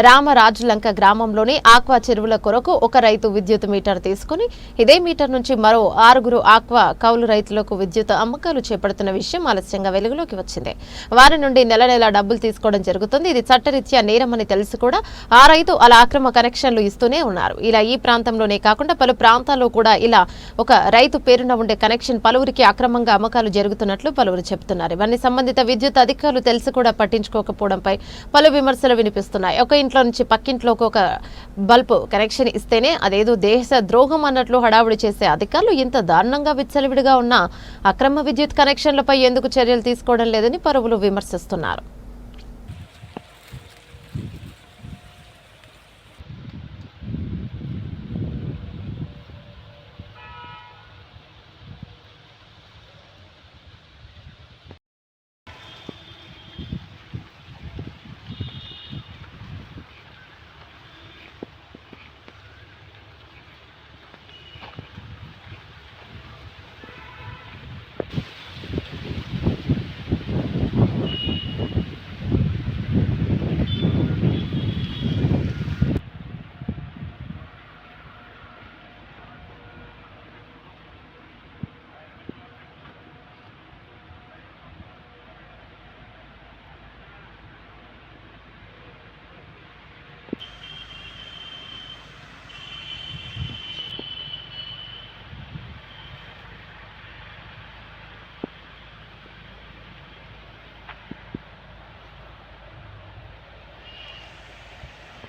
రామరాజులంక గ్రామంలోని ఆక్వా చెరువుల కొరకు ఒక రైతు విద్యుత్ మీటర్ తీసుకుని ఇదే మీటర్ నుంచి మరో 6 ఆక్వా కౌలు రైతులకు విద్యుత్ అమ్మకాలు చేపడుతున్న విషయం ఆలస్యంగా వెలుగులోకి వచ్చింది. వారి నుండి నెల డబ్బులు తీసుకోవడం జరుగుతుంది. ఇది చట్టరీత్యా నేరమని తెలిసి కూడా ఆ రైతు అలా అక్రమ కనెక్షన్లు ఇస్తూనే ఉన్నారు. ఇలా ఈ ప్రాంతంలోనే కాకుండా పలు ప్రాంతాల్లో కూడా ఇలా ఒక రైతు పేరున ఉండే కనెక్షన్ పలువురికి అక్రమంగా అమ్మకాలు జరుగుతున్నట్లు పలువురు చెబుతున్నారు. ఇవన్నీ సంబంధిత విద్యుత్ అధికారులు తెలిసి కూడా పట్టించుకోకపోవడంపై పలు విమర్శలు వినిపిస్తున్నాయి. ఒక ఇంట్లో నుంచి పక్కింట్లోకి ఒక బల్బు కనెక్షన్ ఇస్తేనే అదేదో దేశ ద్రోహం అన్నట్లు హడావుడి చేసే అధికారులు ఇంత దారుణంగా విచ్చలవిడిగా ఉన్న అక్రమ విద్యుత్ కనెక్షన్లపై ఎందుకు చర్యలు తీసుకోవడం లేదని పలువురు విమర్శిస్తున్నారు.